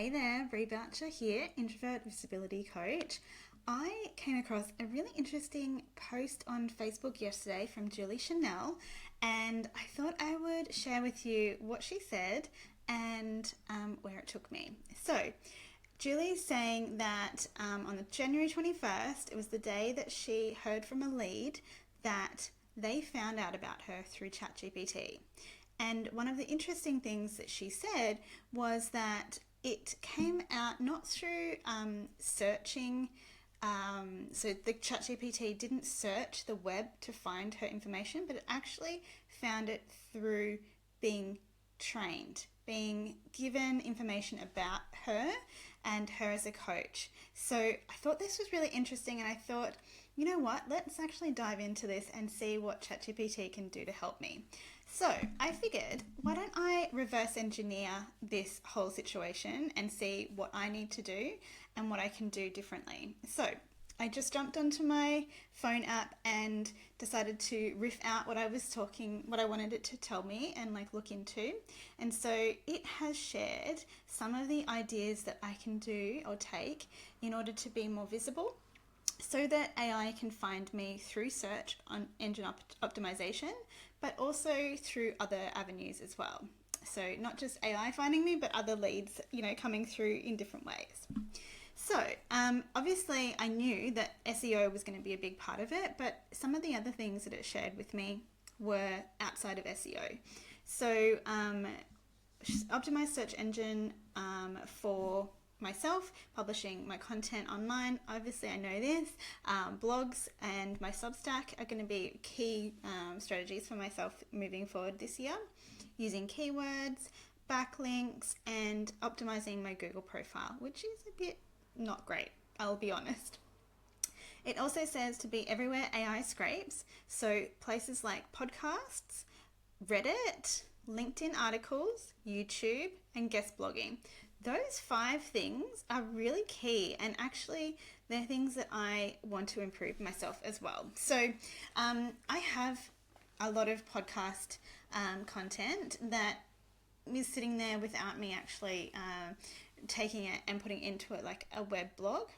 Hey there, Bree Boucher here, introvert visibility coach. I came across a really interesting post on Facebook yesterday from Julie Chanel, and I thought I would share with you what she said and where it took me. So, Julie's saying that on the January 21st, it was the day that she heard from a lead that they found out about her through ChatGPT. And one of the interesting things that she said was that it came out not through searching. So the ChatGPT didn't search the web to find her information, but it actually found it through being trained, being given information about her and her as a coach. So I thought this was really interesting, and I thought, you know what, let's actually dive into this and see what ChatGPT can do to help me. So I figured, why don't I reverse engineer this whole situation and see what I need to do and what I can do differently. So I just jumped onto my phone app and decided to riff out what I wanted it to tell me and look into. And so it has shared some of the ideas that I can do or take in order to be more visible, so that AI can find me through search on engine optimization, but also through other avenues as well. So not just AI finding me, but other leads, coming through in different ways. So obviously I knew that SEO was going to be a big part of it, but some of the other things that it shared with me were outside of SEO. So optimized search engine for myself, publishing my content online. Obviously, I know this. Blogs and my Substack are going to be key strategies for myself moving forward this year, using keywords, backlinks, and optimizing my Google profile, which is a bit not great, I'll be honest. It also says to be everywhere AI scrapes, so places like podcasts, Reddit, LinkedIn articles, YouTube, and guest blogging. Those 5 things are really key, and actually they're things that I want to improve myself as well. So I have a lot of podcast content that is sitting there without me actually taking it and putting into it like a web blog.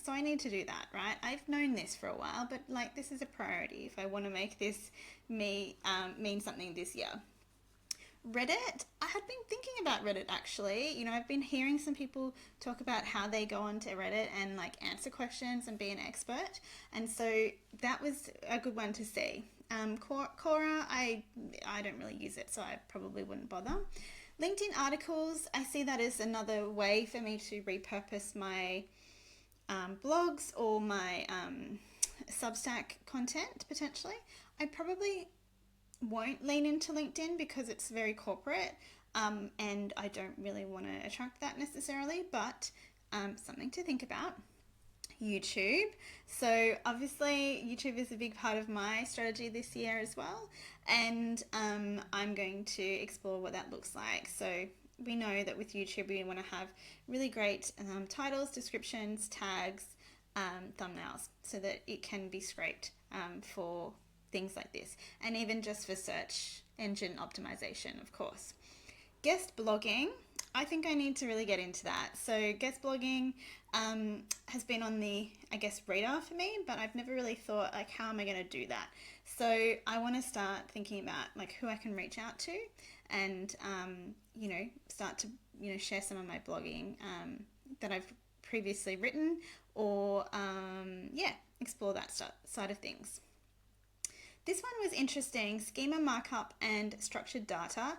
So I need to do that, right? I've known this for a while, but this is a priority if I want to make this mean something this year. Reddit, I had been thinking about Reddit actually. I've been hearing some people talk about how they go onto Reddit and answer questions and be an expert, and so that was a good one to see. Quora, I don't really use it, so I probably wouldn't bother. LinkedIn articles, I see that as another way for me to repurpose my blogs or my Substack content potentially. I probably won't lean into LinkedIn because it's very corporate, and I don't really want to attract that necessarily, but something to think about. YouTube. So obviously YouTube is a big part of my strategy this year as well, and I'm going to explore what that looks like. So we know that with YouTube we want to have really great titles, descriptions, tags, thumbnails, so that it can be scraped for things like this, and even just for search engine optimization, of course. Guest blogging, I think I need to really get into that. So guest blogging has been on the, radar for me, but I've never really thought how am I going to do that? So I want to start thinking about who I can reach out to, and start to share some of my blogging that I've previously written, or explore that side of things. This one was interesting, schema markup and structured data.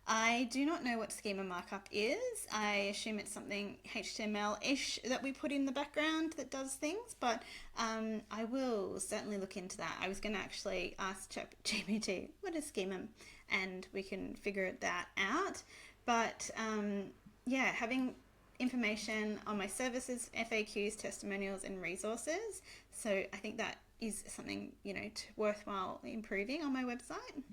I do not know what schema markup is. I assume it's something HTML-ish that we put in the background that does things, but I will certainly look into that. I was going to actually ask ChatGPT, what is schema? And we can figure that out. But having information on my services, FAQs, testimonials, and resources. So I think that is something, worthwhile improving on my website.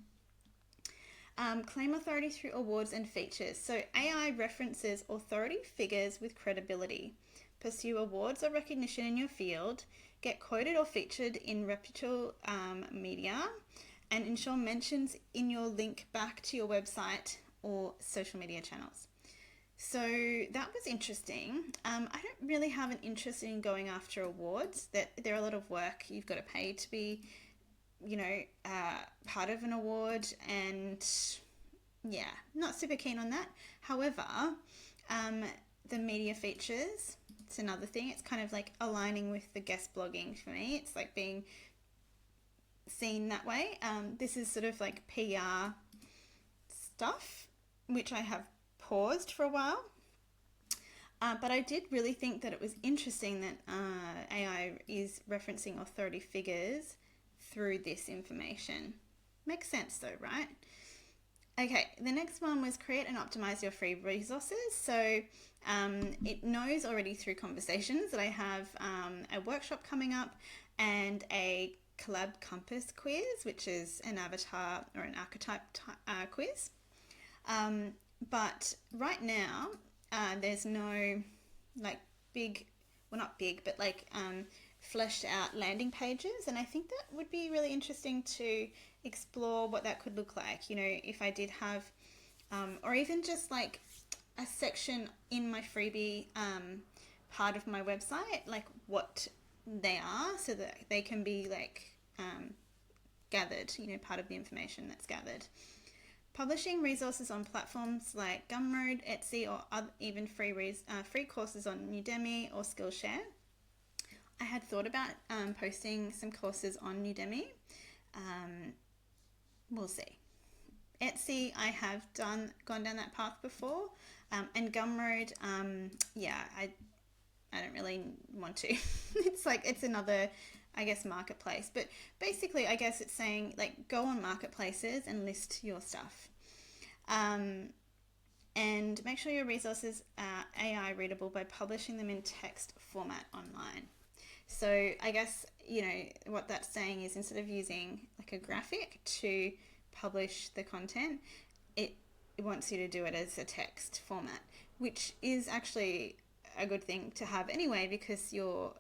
Claim authority through awards and features. So AI references authority figures with credibility. Pursue awards or recognition in your field. Get quoted or featured in reputable media. And ensure mentions in your link back to your website or social media channels. So that was interesting. I don't really have an interest in going after awards. That they're a lot of work. You've got to pay to be, part of an award, and yeah, not super keen on that. However, um, the media features, it's another thing. It's kind of like aligning with the guest blogging for me. It's like being seen that way. This is sort of like PR stuff, which I have paused for a while. But I did really think that it was interesting that AI is referencing authority figures through this information. Makes sense though, right? Okay, the next one was create and optimize your free resources. So it knows already through conversations that I have a workshop coming up and a collab compass quiz, which is an avatar or an archetype quiz. But right now, there's no like big, well, not big, but like fleshed out landing pages. And I think that would be really interesting to explore what that could look like. You know, if I did have, or even just like a section in my freebie part of my website, like what they are, so that they can be like gathered, part of the information that's gathered. Publishing resources on platforms like Gumroad, Etsy, or even free courses on Udemy or Skillshare. I had thought about posting some courses on Udemy. We'll see. Etsy, I have gone down that path before, and Gumroad, I don't really want to. it's another, I guess, marketplace. But basically, I guess it's saying like go on marketplaces and list your stuff. And make sure your resources are AI readable by publishing them in text format online. So I guess, what that's saying is instead of using like a graphic to publish the content, it wants you to do it as a text format, which is actually a good thing to have anyway, because your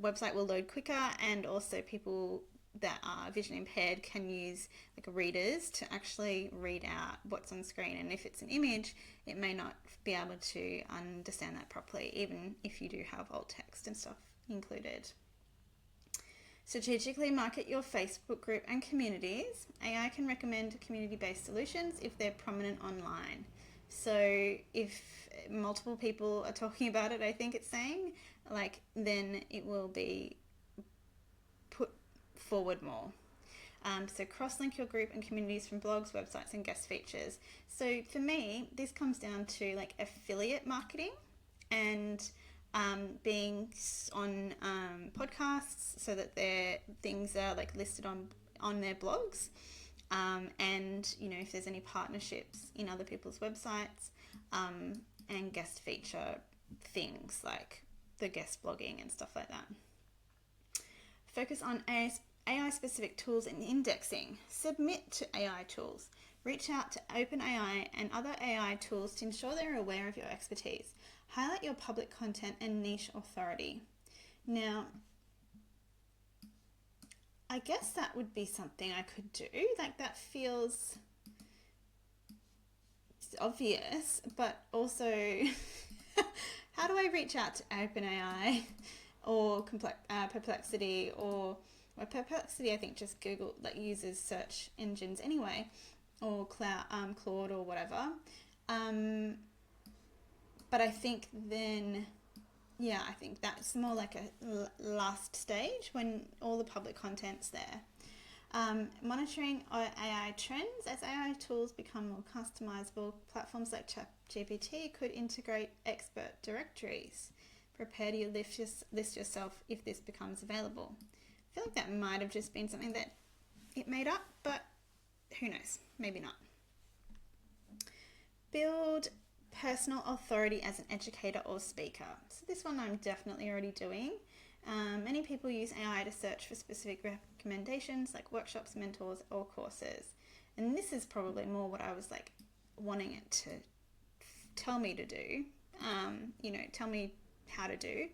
website will load quicker, and also people that are vision impaired can use like readers to actually read out what's on screen. And if it's an image, it may not be able to understand that properly, even if you do have alt text and stuff included. Strategically market your Facebook group and communities. AI can recommend community-based solutions if they're prominent online. So if multiple people are talking about it, I think it's saying, then it will be put forward more. So cross-link your group and communities from blogs, websites, and guest features. So for me, this comes down to like affiliate marketing and being on podcasts, so that their things are like listed on their blogs. And if there's any partnerships in other people's websites, and guest feature things like the guest blogging and stuff like that. Focus on AI specific tools and indexing. Submit to AI tools. Reach out to OpenAI and other AI tools to ensure they're aware of your expertise. Highlight your public content and niche authority. Now, I guess that would be something I could do. Like, that feels obvious, but also how do I reach out to OpenAI or Perplexity, or Perplexity I think just Google uses search engines anyway, or Claude or whatever. But I think then, I think that's more like a last stage when all the public content's there. Monitoring AI trends. As AI tools become more customizable, platforms like ChatGPT could integrate expert directories. Prepare to list yourself if this becomes available. I feel like that might have just been something that it made up, but who knows? Maybe not. Build personal authority as an educator or speaker. So this one I'm definitely already doing. Many people use AI to search for specific recommendations like workshops, mentors, or courses. And this is probably more what I was wanting it to tell me to do, tell me how to do.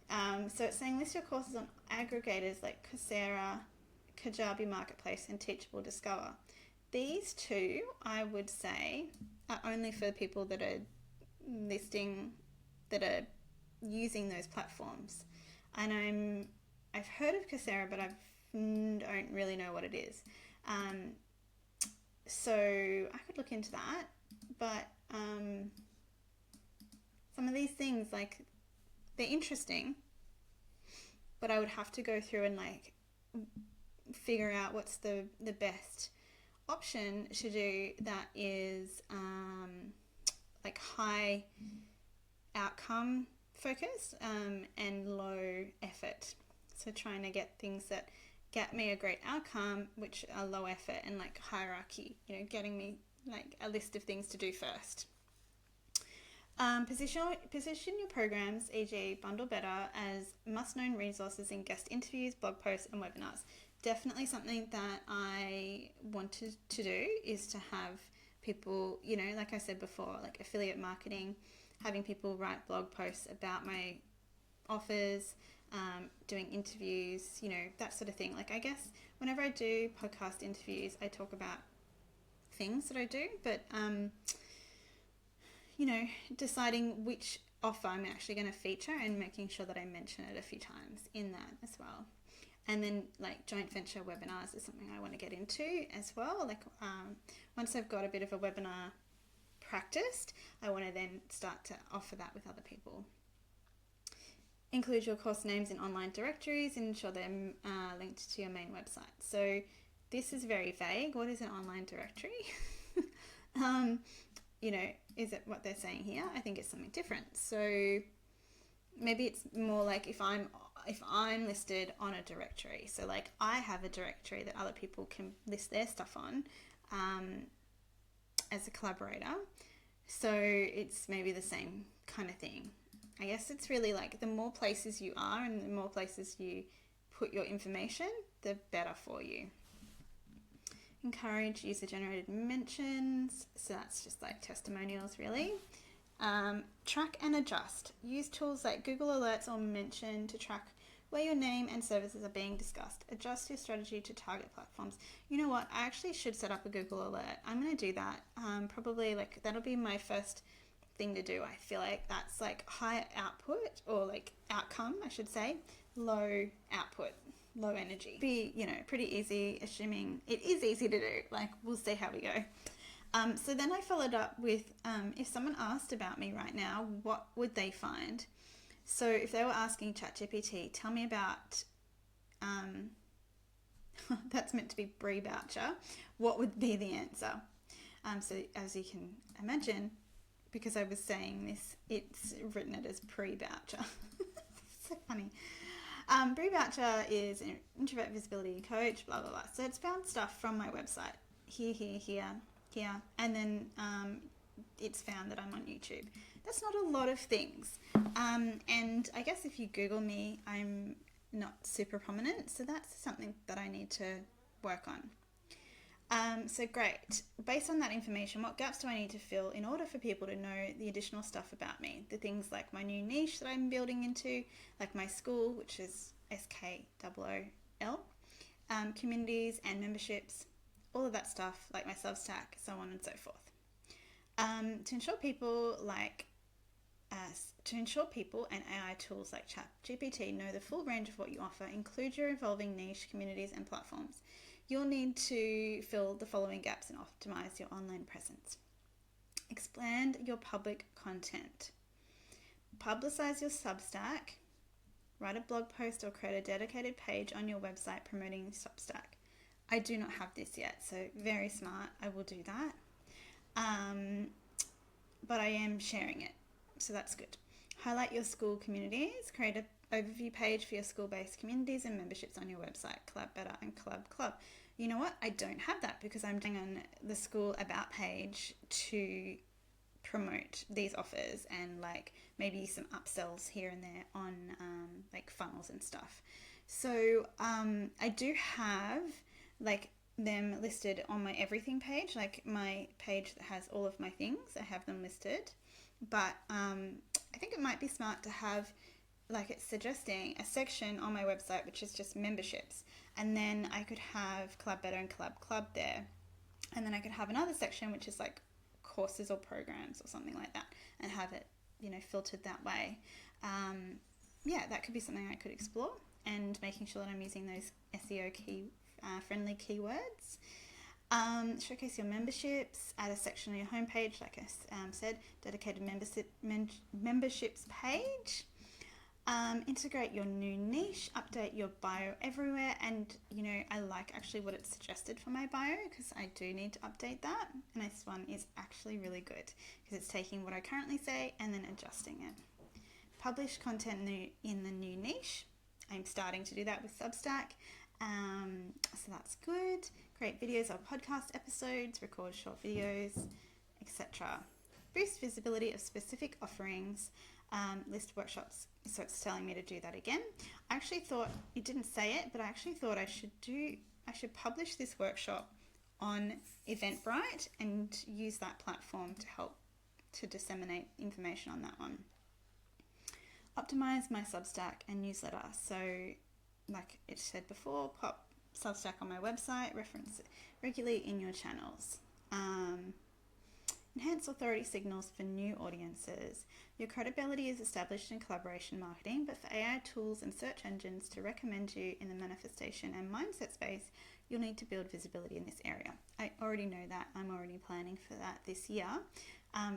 So it's saying list your courses on aggregators like Coursera, Kajabi Marketplace, and Teachable Discover. These two, I would say, are only for people that are listing that are using those platforms. And I've heard of Coursera, but I don't really know what it is. So I could look into that, but some of these things, like, they're interesting, but I would have to go through and like figure out what's the best option to do that is like high outcome focused and low effort. So trying to get things that get me a great outcome, which are low effort, and like hierarchy, getting me like a list of things to do first. Position your programs, e.g. bundle better, as must-known resources in guest interviews, blog posts and webinars. Definitely something that I wanted to do is to have people, like I said before, like affiliate marketing, having people write blog posts about my offers, doing interviews, that sort of thing. Like, I guess whenever I do podcast interviews, I talk about things that I do, but deciding which offer I'm actually going to feature and making sure that I mention it a few times in that as well. And then like joint venture webinars is something I want to get into as well. Like once I've got a bit of a webinar practiced, I want to then start to offer that with other people. Include your course names in online directories and ensure they're linked to your main website. So this is very vague. What is an online directory? Is it what they're saying here? I think it's something different. So maybe it's more like if I'm listed on a directory. So like I have a directory that other people can list their stuff on as a collaborator. So it's maybe the same kind of thing. I guess it's really like the more places you are and the more places you put your information, the better for you. Encourage user-generated mentions. So that's just like testimonials, really. Track and adjust. Use tools like Google Alerts or Mention to track where your name and services are being discussed. Adjust your strategy to target platforms. You know what? I actually should set up a Google Alert. I'm going to do that. Probably like that'll be my first thing to do. I feel like that's like high output or like outcome, I should say, low output. Low energy. Be, pretty easy, assuming it is easy to do. Like, we'll see how we go. So then I followed up with, if someone asked about me right now, what would they find? So if they were asking ChatGPT, tell me about, that's meant to be Brie Boucher, what would be the answer? So as you can imagine, because I was saying this, it's written it as Brie Boucher. So funny. Brie Boucher is an introvert visibility coach, blah, blah, blah. So it's found stuff from my website, here, and then it's found that I'm on YouTube. That's not a lot of things. And I guess if you Google me, I'm not super prominent, so that's something that I need to work on. So great. Based on that information, what gaps do I need to fill in order for people to know the additional stuff about me? The things like my new niche that I'm building into, like my school, which is SKOOL, communities and memberships, all of that stuff, like my Substack, so on and so forth. To ensure people and AI tools like ChatGPT know the full range of what you offer, include your evolving niche, communities and platforms. You'll need to fill the following gaps and optimize your online presence. Expand your public content. Publicize your Substack. Write a blog post or create a dedicated page on your website promoting Substack. I do not have this yet, so very smart. I will do that. But I am sharing it, so that's good. Highlight your school communities. Create an overview page for your school-based communities and memberships on your website. Collab Better and Collab Club. You know what? I don't have that because I'm doing on the school about page to promote these offers and like maybe some upsells here and there on like funnels and stuff. So I do have like them listed on my everything page, like my page that has all of my things. I have them listed, but I think it might be smart to have, like it's suggesting, a section on my website which is just memberships, and then I could have Collab Better and Collab Club there, and then I could have another section which is like courses or programs or something like that, and have it, filtered that way. That could be something I could explore, and making sure that I'm using those SEO friendly keywords. Showcase your memberships, add a section on your homepage, like I said, dedicated memberships page. Integrate your new niche, update your bio everywhere, and I like actually what it's suggested for my bio, because I do need to update that, and this one is actually really good because it's taking what I currently say and then adjusting it. Publish content in the new niche. I'm starting to do that with Substack, so that's good. Create videos or podcast episodes, record short videos, etc. Boost visibility of specific offerings. List workshops, so it's telling me to do that again. I actually thought, it didn't say it, but I actually thought I should publish this workshop on Eventbrite and use that platform to help to disseminate information on that one. Optimize my Substack and newsletter. So like it said before, pop Substack on my website, reference it regularly in your channels. Enhance authority signals for new audiences. Your credibility is established in collaboration marketing, but for AI tools and search engines to recommend you in the manifestation and mindset space, you'll need to build visibility in this area. I already know that. I'm already planning for that this year,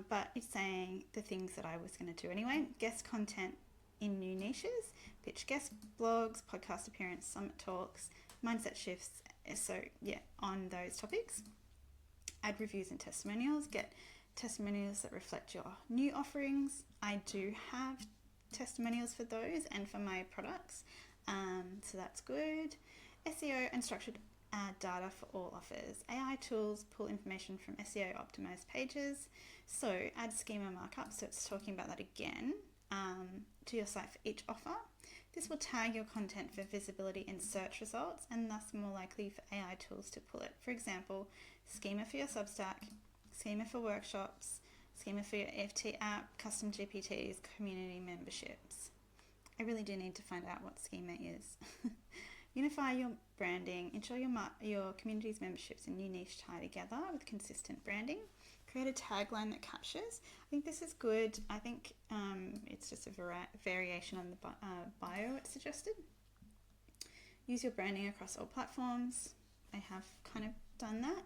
but it's saying the things that I was going to do anyway. Guest content in new niches, pitch guest blogs, podcast appearance, summit talks, mindset shifts. So yeah, on those topics. Add reviews and testimonials. Get testimonials that reflect your new offerings. I do have testimonials for those and for my products, so that's good. SEO and structured data for all offers. AI tools pull information from SEO optimized pages. So add schema markup, so it's talking about that again, to your site for each offer. This will tag your content for visibility in search results, and thus more likely for AI tools to pull it. For example, schema for your Substack, schema for workshops, schema for your EFT app, custom GPTs, community memberships. I really do need to find out what schema is. Unify your branding. Ensure your community's memberships and new niche tie together with consistent branding. Create a tagline that captures. I think this is good. I think it's just a variation on the bio it suggested. Use your branding across all platforms. I have kind of done that.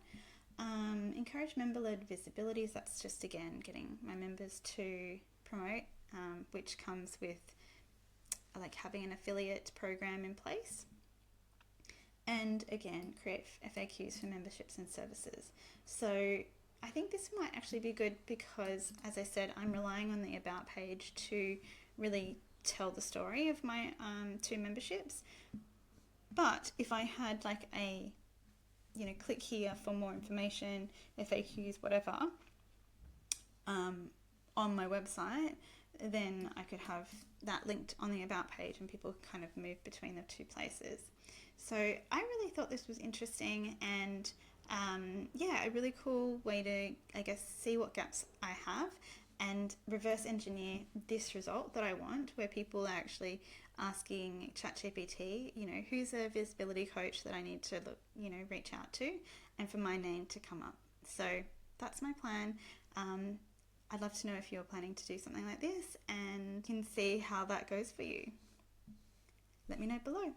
Encourage member-led visibilities. That's just, again, getting my members to promote, which comes with like having an affiliate program in place. And again, create FAQs for memberships and services. So I think this might actually be good because, as I said, I'm relying on the About page to really tell the story of my 2 memberships. But if I had like a, click here for more information, FAQs, whatever, on my website, then I could have that linked on the About page and people can kind of move between the 2 places. So I really thought this was interesting, and a really cool way to, I guess, see what gaps I have and reverse engineer this result that I want, where people are actually asking ChatGPT, who's a visibility coach that I need to look, reach out to, and for my name to come up. So that's my plan. I'd love to know if you're planning to do something like this and can see how that goes for you. Let me know below.